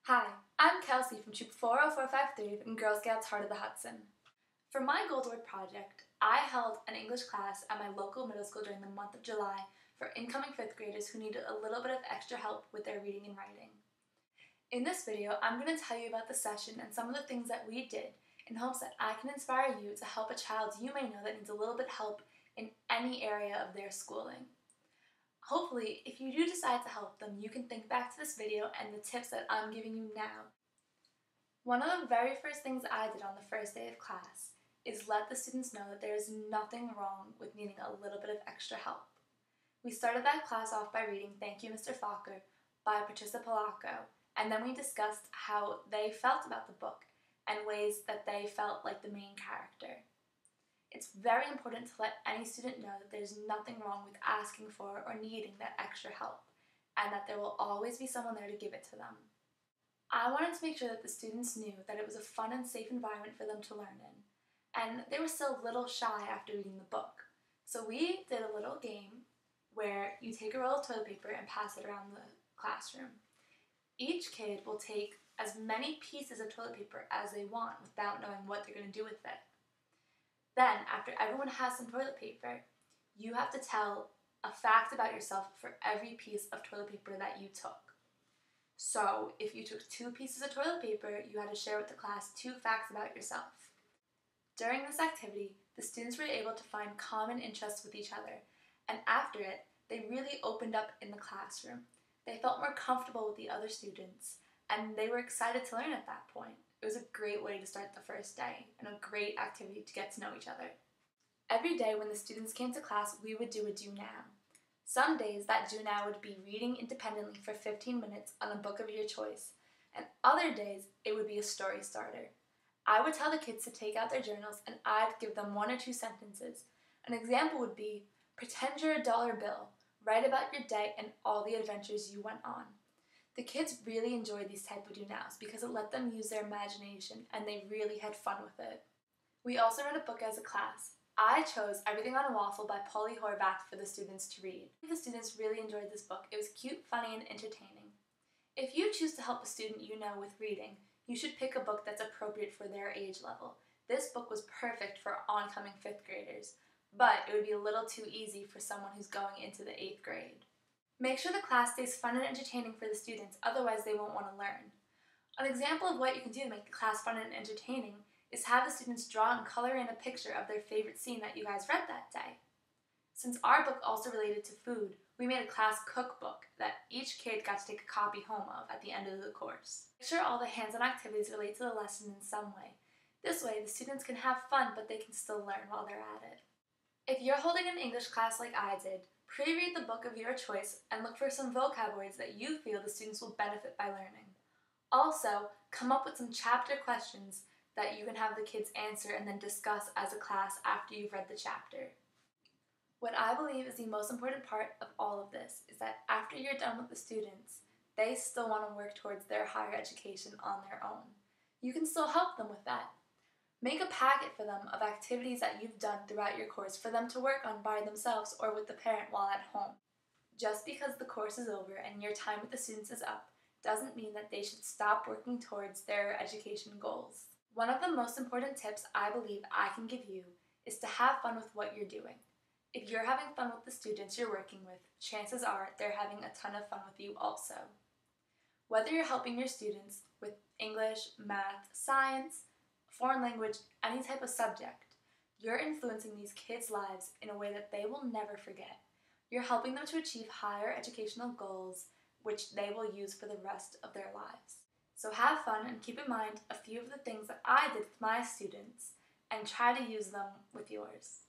Hi, I'm Kelsey from Troop 40453 in Girl Scouts Heart of the Hudson. For my Goldward project, I held an English class at my local middle school during the month of July for incoming 5th graders who needed a little bit of extra help with their reading and writing. In this video, I'm going to tell you about the session and some of the things that we did in hopes that I can inspire you to help a child you may know that needs a little bit of help in any area of their schooling. Hopefully, if you do decide to help them, you can think back to this video and the tips that I'm giving you now. One of the very first things I did on the first day of class is let the students know that there is nothing wrong with needing a little bit of extra help. We started that class off by reading Thank You, Mr. Fokker by Patricia Polacco, and then we discussed how they felt about the book and ways that they felt like the main character. It's very important to let any student know that there's nothing wrong with asking for or needing that extra help, and that there will always be someone there to give it to them. I wanted to make sure that the students knew that it was a fun and safe environment for them to learn in, and they were still a little shy after reading the book. So we did a little game where you take a roll of toilet paper and pass it around the classroom. Each kid will take as many pieces of toilet paper as they want without knowing what they're going to do with it. Then, after everyone has some toilet paper, you have to tell a fact about yourself for every piece of toilet paper that you took. So, if you took 2 pieces of toilet paper, you had to share with the class 2 facts about yourself. During this activity, the students were able to find common interests with each other, and after it, they really opened up in the classroom. They felt more comfortable with the other students, and they were excited to learn at that point. It was a great way to start the first day and a great activity to get to know each other. Every day when the students came to class, we would do a do now. Some days that do now would be reading independently for 15 minutes on a book of your choice, and other days it would be a story starter. I would tell the kids to take out their journals and I'd give them 1 or 2 sentences. An example would be, pretend you're a dollar bill, write about your day and all the adventures you went on. The kids really enjoyed these type of do-nows because it let them use their imagination and they really had fun with it. We also read a book as a class. I chose Everything on a Waffle by Polly Horvath for the students to read. The students really enjoyed this book. It was cute, funny, and entertaining. If you choose to help a student you know with reading, you should pick a book that's appropriate for their age level. This book was perfect for oncoming 5th graders, but it would be a little too easy for someone who's going into the 8th grade. Make sure the class stays fun and entertaining for the students, otherwise they won't want to learn. An example of what you can do to make the class fun and entertaining is have the students draw and color in a picture of their favorite scene that you guys read that day. Since our book also related to food, we made a class cookbook that each kid got to take a copy home of at the end of the course. Make sure all the hands-on activities relate to the lesson in some way. This way, the students can have fun, but they can still learn while they're at it. If you're holding an English class like I did, pre-read the book of your choice and look for some vocab words that you feel the students will benefit by learning. Also, come up with some chapter questions that you can have the kids answer and then discuss as a class after you've read the chapter. What I believe is the most important part of all of this is that after you're done with the students, they still want to work towards their higher education on their own. You can still help them with that. Make a packet for them of activities that you've done throughout your course for them to work on by themselves or with the parent while at home. Just because the course is over and your time with the students is up doesn't mean that they should stop working towards their education goals. One of the most important tips I believe I can give you is to have fun with what you're doing. If you're having fun with the students you're working with, chances are they're having a ton of fun with you also. Whether you're helping your students with English, math, science, foreign language, any type of subject, you're influencing these kids' lives in a way that they will never forget. You're helping them to achieve higher educational goals, which they will use for the rest of their lives. So have fun and keep in mind a few of the things that I did with my students and try to use them with yours.